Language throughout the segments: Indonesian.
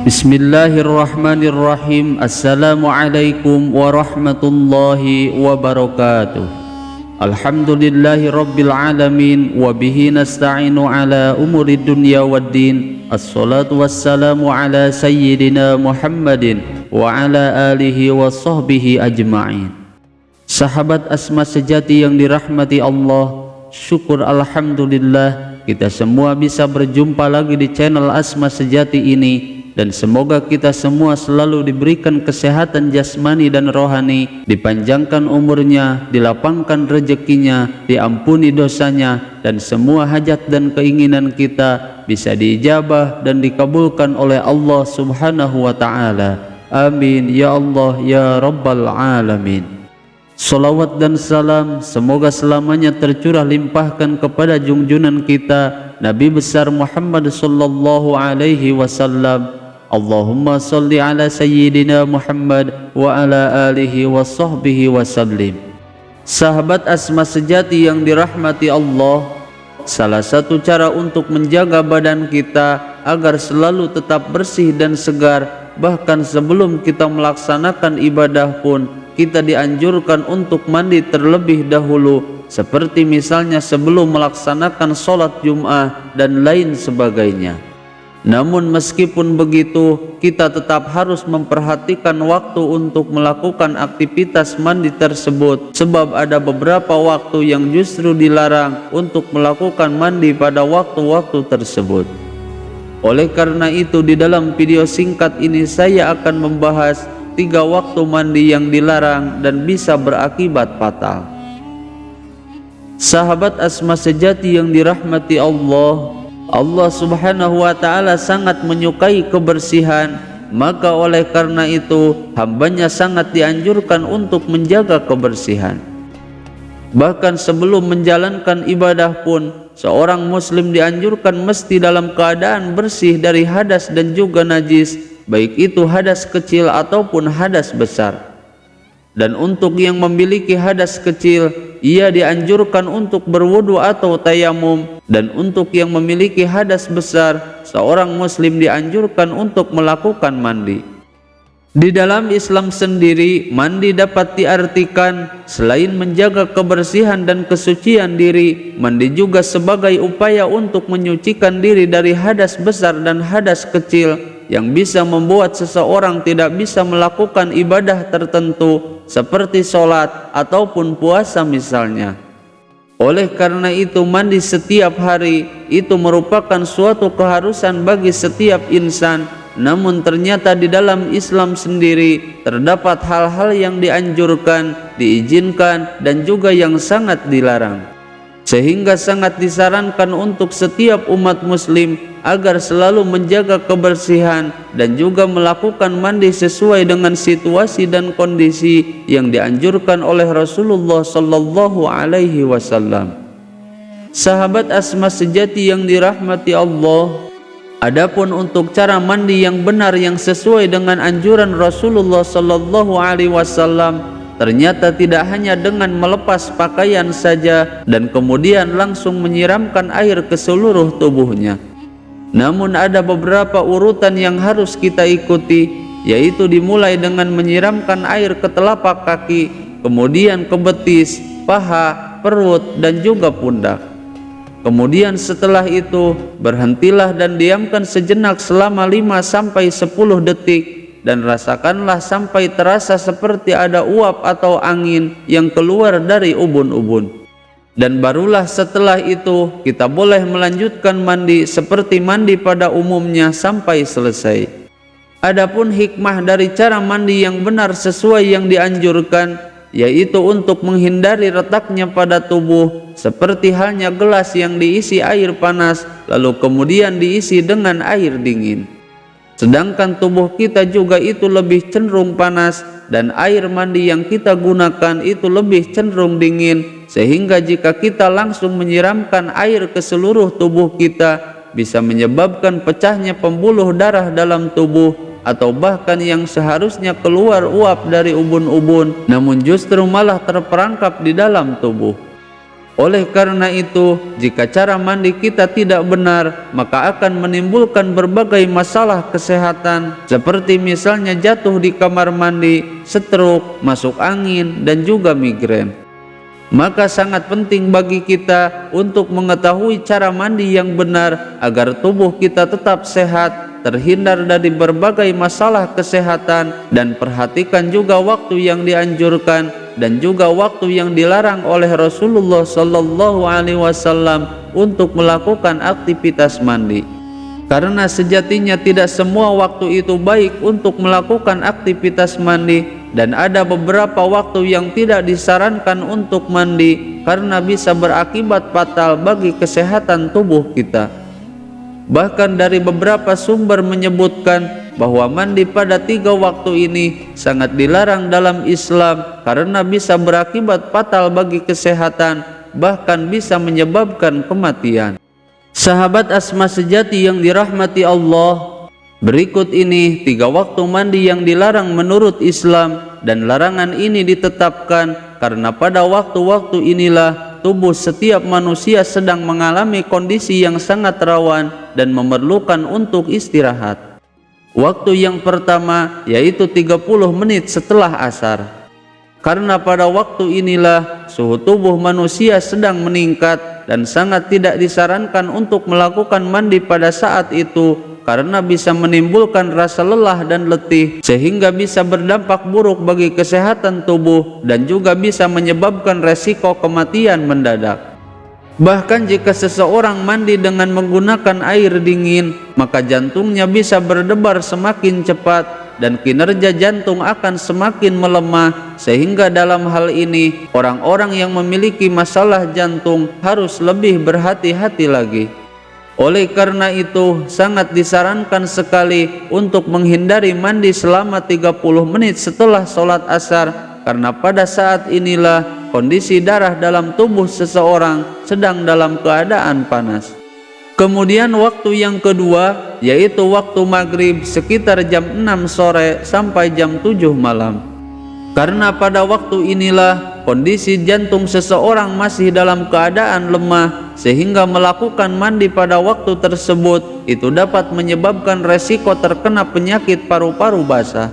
Bismillahirrahmanirrahim. Assalamualaikum warahmatullahi wabarakatuh. Alhamdulillahi rabbil alamin. Wabihi nasta'inu ala umuri dunya waddin. Assalatu wassalamu ala sayyidina Muhammadin wa ala alihi wa sahbihi ajma'in. Sahabat Asma sejati yang dirahmati Allah, syukur alhamdulillah kita semua bisa berjumpa lagi di channel Asma Sejati ini. Dan semoga kita semua selalu diberikan kesehatan jasmani dan rohani, dipanjangkan umurnya, dilapangkan rezekinya, diampuni dosanya, dan semua hajat dan keinginan kita bisa diijabah dan dikabulkan oleh Allah Subhanahu wa Ta'ala. Amin ya Allah ya Rabbal Alamin. Salawat dan salam semoga selamanya tercurah limpahkan kepada junjunan kita Nabi besar Muhammad sallallahu alaihi wasallam. Allahumma salli ala sayyidina Muhammad wa ala alihi wa sahbihi wa sallim. Sahabat Asma sejati yang dirahmati Allah, salah satu cara untuk menjaga badan kita agar selalu tetap bersih dan segar, bahkan sebelum kita melaksanakan ibadah pun kita dianjurkan untuk mandi terlebih dahulu, seperti misalnya sebelum melaksanakan sholat Jum'ah dan lain sebagainya. Namun meskipun begitu, kita tetap harus memperhatikan waktu untuk melakukan aktivitas mandi tersebut, sebab ada beberapa waktu yang justru dilarang untuk melakukan mandi pada waktu-waktu tersebut. Oleh karena itu, di dalam video singkat ini saya akan membahas 3 waktu mandi yang dilarang dan bisa berakibat fatal. Sahabat Asma sejati yang dirahmati Allah, Allah Subhanahu wa Ta'ala sangat menyukai kebersihan, maka oleh karena itu hambanya sangat dianjurkan untuk menjaga kebersihan. Bahkan sebelum menjalankan ibadah pun seorang muslim dianjurkan mesti dalam keadaan bersih dari hadas dan juga najis, baik itu hadas kecil ataupun hadas besar. Dan untuk yang memiliki hadas kecil, ia dianjurkan untuk berwudu atau tayamum, dan untuk yang memiliki hadas besar, seorang muslim dianjurkan untuk melakukan mandi. Di dalam Islam sendiri, mandi dapat diartikan selain menjaga kebersihan dan kesucian diri, mandi juga sebagai upaya untuk menyucikan diri dari hadas besar dan hadas kecil yang bisa membuat seseorang tidak bisa melakukan ibadah tertentu seperti sholat ataupun puasa misalnya. Oleh karena itu, mandi setiap hari itu merupakan suatu keharusan bagi setiap insan. Namun ternyata di dalam Islam sendiri terdapat hal-hal yang dianjurkan, diizinkan, dan juga yang sangat dilarang, sehingga sangat disarankan untuk setiap umat muslim agar selalu menjaga kebersihan dan juga melakukan mandi sesuai dengan situasi dan kondisi yang dianjurkan oleh Rasulullah sallallahu alaihi wasallam. Sahabat Asma sejati yang dirahmati Allah, adapun untuk cara mandi yang benar yang sesuai dengan anjuran Rasulullah sallallahu alaihi wasallam, ternyata tidak hanya dengan melepas pakaian saja dan kemudian langsung menyiramkan air ke seluruh tubuhnya. Namun ada beberapa urutan yang harus kita ikuti, yaitu dimulai dengan menyiramkan air ke telapak kaki, kemudian ke betis, paha, perut, dan juga pundak. Kemudian setelah itu berhentilah dan diamkan sejenak selama 5-10 detik, dan rasakanlah sampai terasa seperti ada uap atau angin yang keluar dari ubun-ubun. Dan barulah setelah itu kita boleh melanjutkan mandi seperti mandi pada umumnya sampai selesai. Adapun hikmah dari cara mandi yang benar sesuai yang dianjurkan, yaitu untuk menghindari retaknya pada tubuh, seperti halnya gelas yang diisi air panas lalu kemudian diisi dengan air dingin. Sedangkan tubuh kita juga itu lebih cenderung panas dan air mandi yang kita gunakan itu lebih cenderung dingin, sehingga jika kita langsung menyiramkan air ke seluruh tubuh kita bisa menyebabkan pecahnya pembuluh darah dalam tubuh atau bahkan yang seharusnya keluar uap dari ubun-ubun, namun justru malah terperangkap di dalam tubuh. Oleh karena itu, jika cara mandi kita tidak benar, maka akan menimbulkan berbagai masalah kesehatan, seperti misalnya jatuh di kamar mandi, stroke, masuk angin, dan juga migrain. Maka sangat penting bagi kita untuk mengetahui cara mandi yang benar agar tubuh kita tetap sehat, terhindar dari berbagai masalah kesehatan, dan perhatikan juga waktu yang dianjurkan dan juga waktu yang dilarang oleh Rasulullah Sallallahu Alaihi Wasallam untuk melakukan aktivitas mandi. Karena sejatinya tidak semua waktu itu baik untuk melakukan aktivitas mandi, dan ada beberapa waktu yang tidak disarankan untuk mandi karena bisa berakibat fatal bagi kesehatan tubuh kita. Bahkan dari beberapa sumber menyebutkan bahwa mandi pada 3 waktu ini sangat dilarang dalam Islam karena bisa berakibat fatal bagi kesehatan, bahkan bisa menyebabkan kematian. Sahabat Asma sejati yang dirahmati Allah, berikut ini 3 waktu mandi yang dilarang menurut Islam, dan larangan ini ditetapkan karena pada waktu-waktu inilah tubuh setiap manusia sedang mengalami kondisi yang sangat rawan dan memerlukan untuk istirahat. Waktu yang pertama yaitu 30 menit setelah asar. Karena pada waktu inilah suhu tubuh manusia sedang meningkat dan sangat tidak disarankan untuk melakukan mandi pada saat itu karena bisa menimbulkan rasa lelah dan letih sehingga bisa berdampak buruk bagi kesehatan tubuh dan juga bisa menyebabkan resiko kematian mendadak. Bahkan jika seseorang mandi dengan menggunakan air dingin, maka jantungnya bisa berdebar semakin cepat dan kinerja jantung akan semakin melemah, sehingga dalam hal ini orang-orang yang memiliki masalah jantung harus lebih berhati-hati lagi. Oleh karena itu sangat disarankan sekali untuk menghindari mandi selama 30 menit setelah sholat asar, karena pada saat inilah kondisi darah dalam tubuh seseorang sedang dalam keadaan panas. Kemudian waktu yang kedua yaitu waktu maghrib sekitar jam 6 sore sampai jam 7 malam. Karena pada waktu inilah kondisi jantung seseorang masih dalam keadaan lemah, sehingga melakukan mandi pada waktu tersebut itu dapat menyebabkan resiko terkena penyakit paru-paru basah.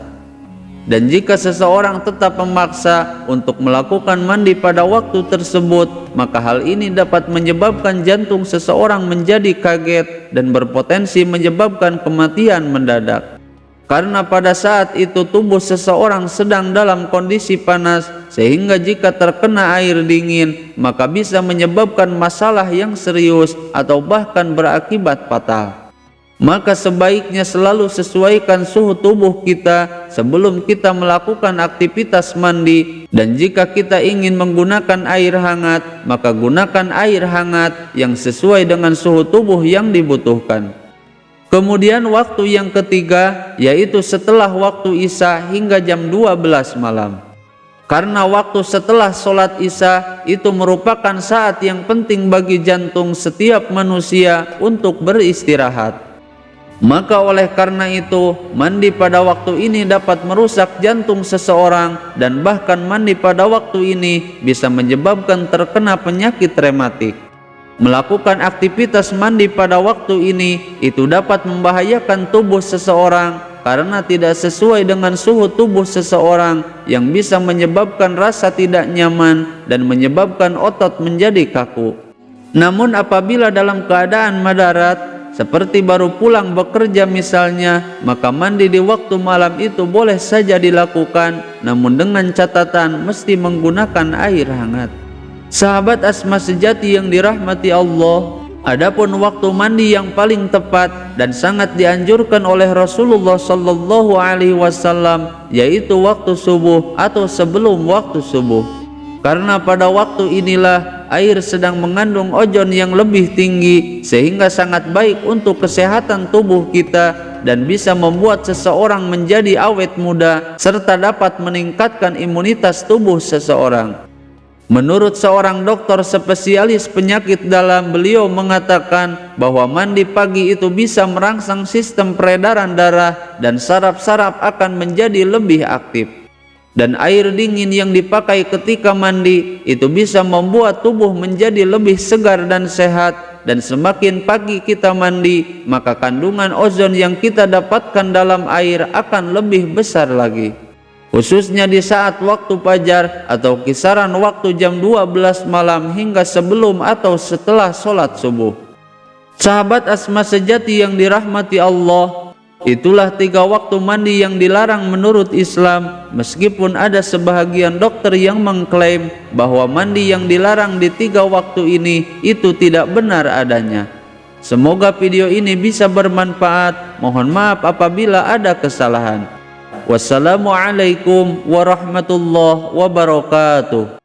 Dan jika seseorang tetap memaksa untuk melakukan mandi pada waktu tersebut, maka hal ini dapat menyebabkan jantung seseorang menjadi kaget dan berpotensi menyebabkan kematian mendadak. Karena pada saat itu tubuh seseorang sedang dalam kondisi panas, sehingga jika terkena air dingin maka bisa menyebabkan masalah yang serius atau bahkan berakibat fatal. Maka sebaiknya selalu sesuaikan suhu tubuh kita sebelum kita melakukan aktivitas mandi, dan jika kita ingin menggunakan air hangat, maka gunakan air hangat yang sesuai dengan suhu tubuh yang dibutuhkan. Kemudian waktu yang ketiga yaitu setelah waktu Isya hingga jam 12 malam. Karena waktu setelah sholat Isya itu merupakan saat yang penting bagi jantung setiap manusia untuk beristirahat. Maka oleh karena itu mandi pada waktu ini dapat merusak jantung seseorang, dan bahkan mandi pada waktu ini bisa menyebabkan terkena penyakit rematik. Melakukan aktivitas mandi pada waktu ini itu dapat membahayakan tubuh seseorang karena tidak sesuai dengan suhu tubuh seseorang, yang bisa menyebabkan rasa tidak nyaman dan menyebabkan otot menjadi kaku. Namun apabila dalam keadaan madarat seperti baru pulang bekerja misalnya, maka mandi di waktu malam itu boleh saja dilakukan, namun dengan catatan mesti menggunakan air hangat. Sahabat Asma sejati yang dirahmati Allah, adapun waktu mandi yang paling tepat dan sangat dianjurkan oleh Rasulullah Sallallahu Alaihi Wasallam yaitu waktu subuh atau sebelum waktu subuh. Karena pada waktu inilah air sedang mengandung ozon yang lebih tinggi, sehingga sangat baik untuk kesehatan tubuh kita dan bisa membuat seseorang menjadi awet muda serta dapat meningkatkan imunitas tubuh seseorang. Menurut seorang dokter spesialis penyakit dalam, beliau mengatakan bahwa mandi pagi itu bisa merangsang sistem peredaran darah dan saraf-saraf akan menjadi lebih aktif. Dan air dingin yang dipakai ketika mandi itu bisa membuat tubuh menjadi lebih segar dan sehat. Dan semakin pagi kita mandi, maka kandungan ozon yang kita dapatkan dalam air akan lebih besar lagi. Khususnya di saat waktu fajar atau kisaran waktu jam 12 malam hingga sebelum atau setelah sholat subuh. Sahabat asma sejati yang dirahmati Allah, itulah 3 waktu mandi yang dilarang menurut Islam, meskipun ada sebahagian dokter yang mengklaim bahwa mandi yang dilarang di 3 waktu ini itu tidak benar adanya. Semoga video ini bisa bermanfaat. Mohon maaf apabila ada kesalahan. Wassalamualaikum warahmatullahi wabarakatuh.